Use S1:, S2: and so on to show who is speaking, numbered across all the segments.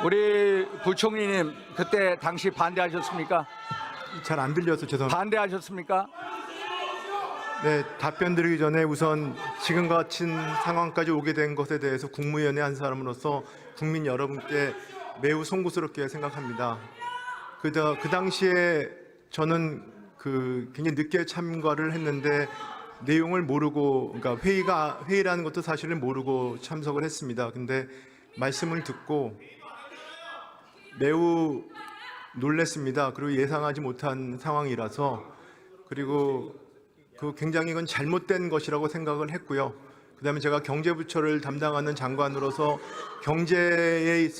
S1: 우리 부총리님 그때 당시 반대하셨습니까?
S2: 잘 안 들려서 죄송합니다.
S1: 반대하셨습니까?
S2: 네, 답변 드리기 전에 우선 지금 같은 상황까지 오게 된 것에 대해서 국무위원회 한 사람으로서 국민 여러분께 매우 송구스럽게 생각합니다. 그 당시에 저는 굉장히 늦게 참가를 했는데 내용을 모르고, 그러니까 회의라는 것도 사실은 모르고 참석을 했습니다. 근데 말씀을 듣고 매우 놀랐습니다. 그리고 예상하지 못한 상황이라서, 그리고 굉장히 이건 잘못된 것이라고 생각을 했고요. 그다음에 제가 경제부처를 담당하는 장관으로서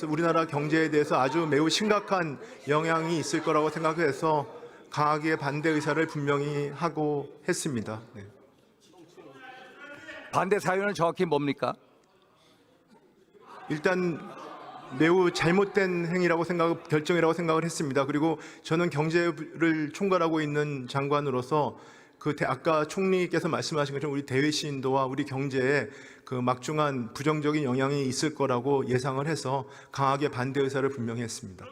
S2: 우리나라 경제에 대해서 아주 매우 심각한 영향이 있을 거라고 생각해서 강하게 반대 의사를 분명히 하고 했습니다. 네.
S1: 반대 사유는 정확히 뭡니까?
S2: 일단 매우 잘못된 행위라고 결정이라고 생각을 했습니다. 그리고 저는 경제를 총괄하고 있는 장관으로서 아까 총리께서 말씀하신 것처럼 우리 대외 시인도와 우리 경제에 막중한 부정적인 영향이 있을 거라고 예상을 해서 강하게 반대 의사를 분명히 했습니다.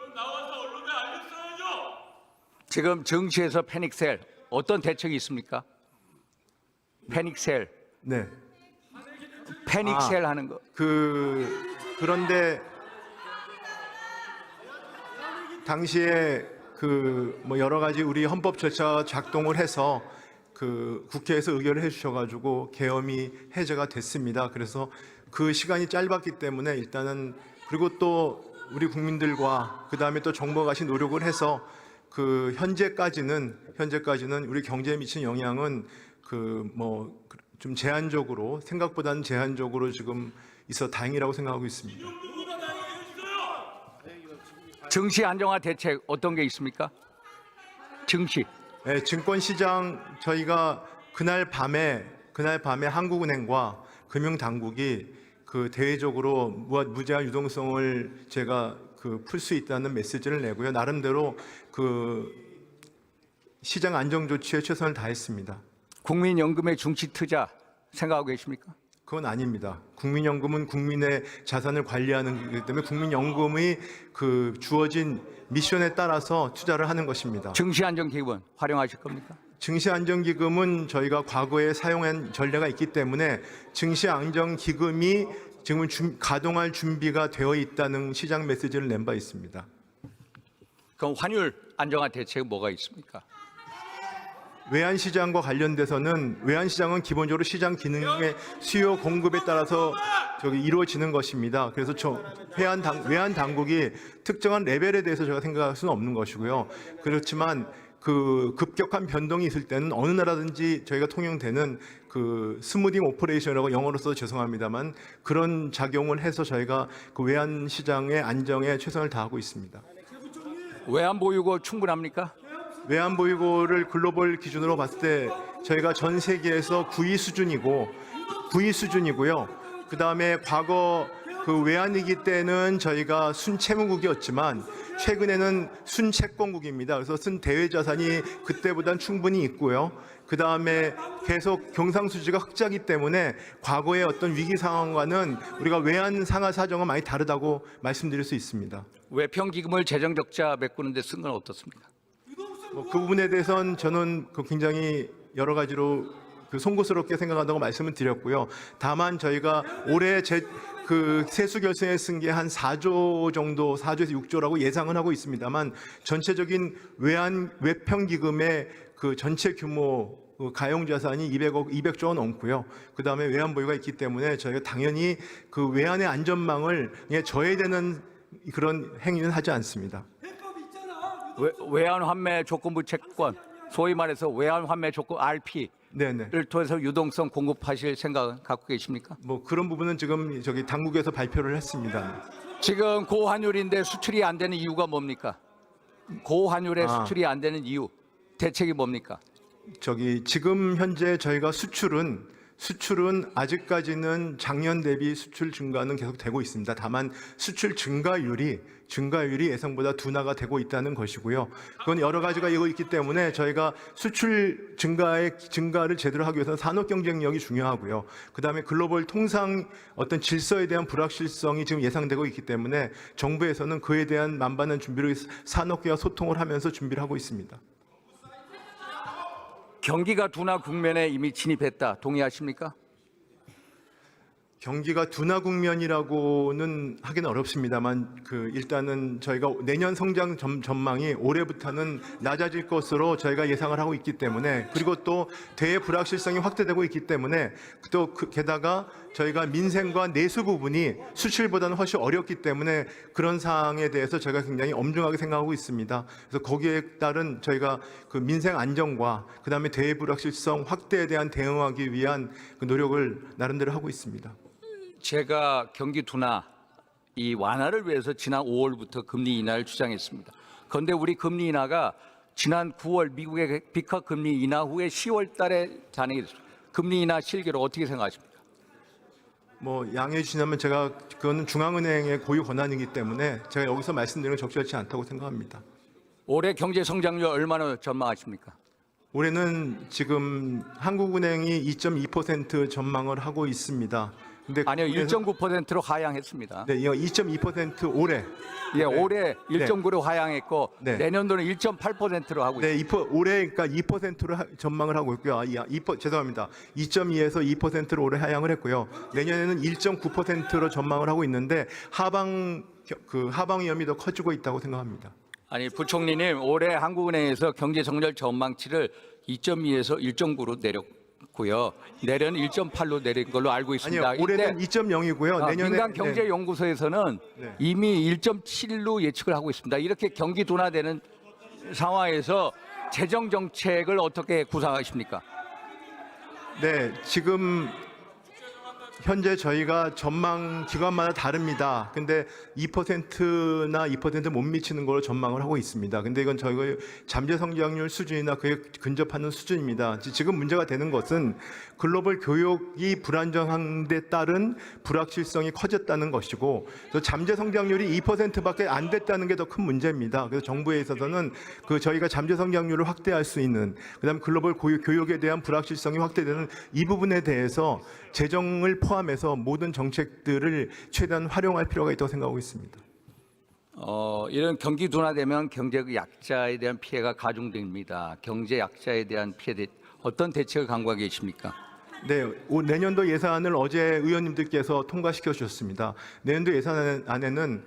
S1: 지금 정치에서 패닉셀 어떤 대책이 있습니까? 패닉셀.
S2: 네.
S1: 패닉셀 하는 거.
S2: 그런데 당시에 여러 가지 우리 헌법 절차가 작동을 해서 국회에서 의결을 해주셔가지고 계엄이 해제가 됐습니다. 그래서 그 시간이 짧았기 때문에 일단은, 그리고 또 우리 국민들과 그 다음에 또 정부가 같이 노력을 해서 현재까지는 우리 경제에 미친 영향은 좀 제한적으로, 생각보다는 제한적으로 지금 있어 다행이라고 생각하고 있습니다.
S1: 증시 안정화 대책 어떤 게 있습니까? 증시.
S2: 네, 증권시장 저희가 그날 밤에 한국은행과 금융당국이 대외적으로 무제한 유동성을 제가 풀 수 있다는 메시지를 내고요. 나름대로 시장 안정 조치에 최선을 다했습니다.
S1: 국민연금의 중시 투자 생각하고 계십니까?
S2: 그건 아닙니다. 국민연금은 국민의 자산을 관리하는 거기 때문에 국민연금이 주어진 미션에 따라서 투자를 하는 것입니다.
S1: 증시안정기금은 활용하실 겁니까?
S2: 증시안정기금은 저희가 과거에 사용한 전례가 있기 때문에 증시안정기금이 지금 가동할 준비가 되어 있다는 시장 메시지를 낸 바 있습니다.
S1: 그럼 환율 안정화 대책은 뭐가 있습니까?
S2: 외환시장과 관련돼서는 외환시장은 기본적으로 시장 기능의 수요 공급에 따라서 이루어지는 것입니다. 그래서 외환당국이 특정한 레벨에 대해서 제가 생각할 수는 없는 것이고요. 그렇지만 급격한 변동이 있을 때는 어느 나라든지 저희가 통용되는 스무딩 오퍼레이션이라고 영어로 써서 죄송합니다만 그런 작용을 해서 저희가 외환시장의 안정에 최선을 다하고 있습니다.
S1: 외환보유고 충분합니까?
S2: 외환보유고를 글로벌 기준으로 봤을 때 저희가 전 세계에서 9위 수준이고요. 그 다음에 과거 외환위기 때는 저희가 순채무국이었지만 최근에는 순채권국입니다. 그래서 쓴 대외자산이 그때보다는 충분히 있고요. 그 다음에 계속 경상수지가 흑자기 때문에 과거의 어떤 위기 상황과는 우리가 외환 상하 사정은 많이 다르다고 말씀드릴 수 있습니다.
S1: 외평기금을 재정적자 메꾸는 데 쓴 건 어떻습니까?
S2: 그 부분에 대해서는 저는 굉장히 여러 가지로 송구스럽게 생각한다고 말씀을 드렸고요. 다만 저희가 올해 세수 결산에 쓴 게 한 4조 정도, 4조에서 6조라고 예상은 하고 있습니다만 전체적인 외평기금의 전체 규모 가용자산이 200조 원 넘고요. 그 다음에 외환보유가 있기 때문에 저희가 당연히 외환의 안전망을 저해되는 그런 행위는 하지 않습니다.
S1: 외환환매 조건부 채권, 소위 말해서 외환환매 조건 RP를 통해서 유동성 공급하실 생각은 갖고 계십니까?
S2: 그런 부분은 지금 당국에서 발표를 했습니다.
S1: 지금 고환율인데 수출이 안 되는 이유가 뭡니까? 고환율에 수출이 안 되는 이유, 대책이 뭡니까?
S2: 지금 현재 저희가 수출은 수출은 아직까지는 작년 대비 수출 증가는 계속 되고 있습니다. 다만 수출 증가율이 예상보다 둔화가 되고 있다는 것이고요. 그건 여러 가지가 이거 있기 때문에 저희가 수출 증가를 제대로 하기 위해서는 산업 경쟁력이 중요하고요. 그다음에 글로벌 통상 어떤 질서에 대한 불확실성이 지금 예상되고 있기 때문에 정부에서는 그에 대한 만반의 준비를 산업계와 소통을 하면서 준비를 하고 있습니다.
S1: 경기가 둔화 국면에 이미 진입했다. 동의하십니까?
S2: 경기가 둔화 국면이라고는 하기는 어렵습니다만 일단은 저희가 내년 성장 전망이 올해부터는 낮아질 것으로 저희가 예상을 하고 있기 때문에, 그리고 또 대외 불확실성이 확대되고 있기 때문에, 또 게다가 저희가 민생과 내수 부분이 수출보다는 훨씬 어렵기 때문에 그런 사항에 대해서 저희가 굉장히 엄중하게 생각하고 있습니다. 그래서 거기에 따른 저희가 그 민생 안정과 그다음에 대외 불확실성 확대에 대한 대응하기 위한 그 노력을 나름대로 하고 있습니다.
S1: 제가 경기 둔화 이 완화를 위해서 지난 5월부터 금리 인하를 주장했습니다. 그런데 우리 금리 인하가 지난 9월 미국의 비카 금리 인하 후에 10월 달에 단행이 됐습니다. 금리 인하 실기로 어떻게 생각하십니까?
S2: 양해해 주시면 그거는 중앙은행의 고유 권한이기 때문에 제가 여기서 말씀드리는 건 적절치 않다고 생각합니다.
S1: 올해 경제 성장률 얼마나 전망하십니까?
S2: 올해는 지금 한국은행이 2.2% 전망을 하고 있습니다. 근데
S1: 아니요, 1.9%로 하향했습니다.
S2: 네, 2.2% 올해.
S1: 예, 올해 1.9로 하향했고
S2: 네.
S1: 내년도는 1.8%로 하고 있습니다.
S2: 네, 올해 그러니까 2%로 전망을 하고 있고요. 죄송합니다. 2.2에서 2%로 올해 하향을 했고요. 내년에는 1.9%로 전망을 하고 있는데 하방 위험이 더 커지고 있다고 생각합니다.
S1: 아니, 부총리님, 올해 한국은행에서 경제 성장 전망치를 2.2에서 1.9로 내렸고요. 내년은 1.8로 내린 걸로 알고 있습니다.
S2: 아니요, 올해는 2.0이고요. 내년에
S1: 민간경제연구소에서는
S2: 네.
S1: 이미 1.7로 예측을 하고 있습니다. 이렇게 경기 둔화되는 상황에서 재정 정책을 어떻게 구상하십니까?
S2: 네, 지금 현재 저희가 전망 기관마다 다릅니다. 근데 2%나 2% 못 미치는 걸로 전망을 하고 있습니다. 근데 이건 저희가 잠재 성장률 수준이나 그에 근접하는 수준입니다. 지금 문제가 되는 것은 글로벌 교역이 불안정한 데 따른 불확실성이 커졌다는 것이고, 또 잠재 성장률이 2%밖에 안 됐다는 게 더 큰 문제입니다. 그래서 정부에 있어서는 저희가 잠재 성장률을 확대할 수 있는, 그다음 글로벌 교역에 대한 불확실성이 확대되는 이 부분에 대해서 재정을 포함해서 모든 정책들을 최대한 활용할 필요가 있다고 생각하고 있습니다.
S1: 이런 경기 둔화되면 경제 약자에 대한 피해가 가중됩니다. 경제 약자에 대한 피해 어떤 대책을 강구하고 계십니까?
S2: 네, 내년도 예산을 어제 의원님들께서 통과시켜 주셨습니다. 내년도 예산안에는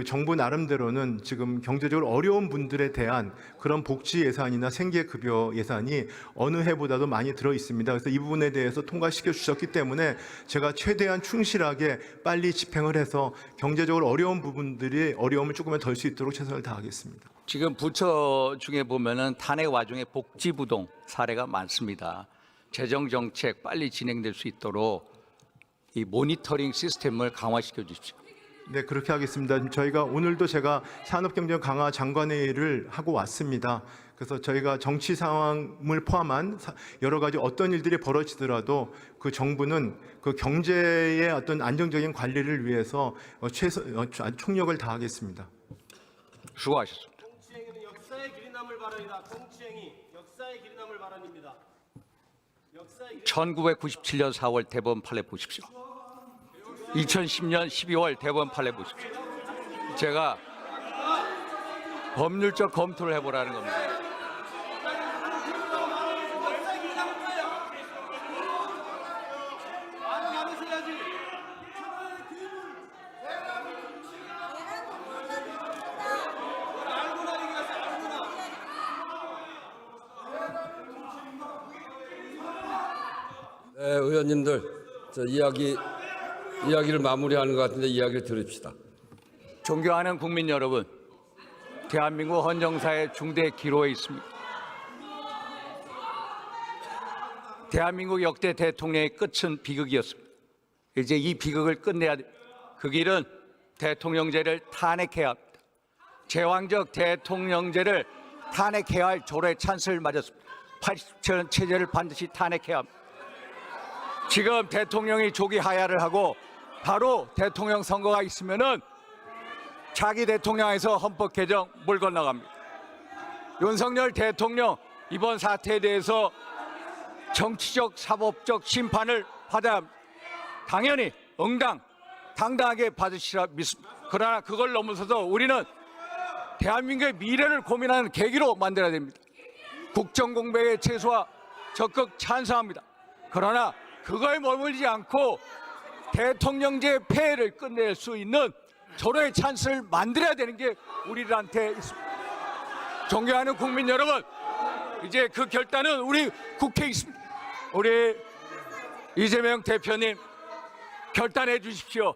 S2: 정부 나름대로는 지금 경제적으로 어려운 분들에 대한 그런 복지 예산이나 생계급여 예산이 어느 해보다도 많이 들어 있습니다. 그래서 이 부분에 대해서 통과시켜 주셨기 때문에 제가 최대한 충실하게 빨리 집행을 해서 경제적으로 어려운 부분들이 어려움을 조금은 덜 수 있도록 최선을 다하겠습니다.
S1: 지금 부처 중에 보면은 탄핵 와중에 복지부동 사례가 많습니다. 재정 정책 빨리 진행될 수 있도록 이 모니터링 시스템을 강화시켜 주십시오.
S2: 네, 그렇게 하겠습니다. 저희가 오늘도 제가 산업경제 강화 장관회의를 하고 왔습니다. 그래서 저희가 정치 상황을 포함한 여러 가지 어떤 일들이 벌어지더라도 정부는 경제의 어떤 안정적인 관리를 위해서 총력을 다하겠습니다.
S1: 수고하셨습니다.
S3: 공치행위는 역사의 길이 남을 발언이다. 공치행위 역사의 길이 남을 발언입니다.
S1: 1997년 4월 대법원 판례 보십시오. 2010년 12월 대법원 판례 보십시오. 제가 법률적 검토를 해보라는 겁니다.
S4: 네, 의원님들, 이야기를 마무리하는 것 같은데 이야기를 들읍시다.
S1: 존경하는 국민 여러분, 대한민국 헌정사의 중대 기로에 있습니다. 대한민국 역대 대통령의 끝은 비극이었습니다. 이제 이 비극을 끝내야 됩니다. 그 길은 대통령제를 탄핵해야 합니다. 제왕적 대통령제를 탄핵해야 할 조례 찬스를 맞았습니다. 87년 체제를 반드시 탄핵해야 합니다. 지금 대통령이 조기 하야를 하고 바로 대통령 선거가 있으면은 차기 대통령에서 헌법 개정 물 건너갑니다. 윤석열 대통령 이번 사태에 대해서 정치적 사법적 심판을 받아야 합니다. 당연히 당당하게 받으시라 믿습니다. 그러나 그걸 넘어서서 우리는 대한민국의 미래를 고민하는 계기로 만들어야 됩니다. 국정공백의 최소화 적극 찬성합니다. 그러나 그거에 머물지 않고 대통령제 폐해를 끝낼 수 있는 절호의 찬스를 만들어야 되는 게 우리들한테 있습니다. 존경하는 국민 여러분, 이제 그 결단은 우리 국회에 있습니다. 우리 이재명 대표님 결단해 주십시오.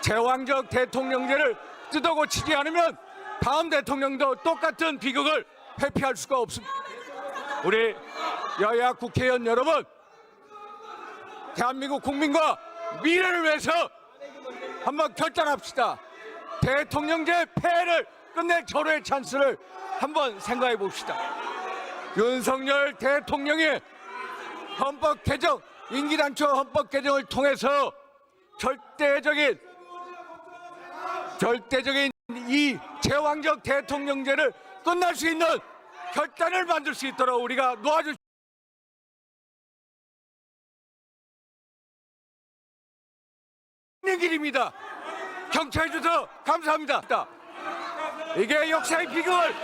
S1: 제왕적 대통령제를 뜯어고치지 않으면 다음 대통령도 똑같은 비극을 회피할 수가 없습니다. 우리 여야 국회의원 여러분, 대한민국 국민과 미래를 위해서 한번 결단합시다. 대통령제 폐해를 끝낼 절호의 찬스를 한번 생각해 봅시다. 윤석열 대통령이 헌법 개정, 임기 단축 헌법 개정을 통해서 절대적인 이 제왕적 대통령제를 끝날 수 있는 결단을 만들 수 있도록 우리가 놓아줄 있는 길입니다. 경청해 주셔서 감사합니다. 이게 역사의 비극을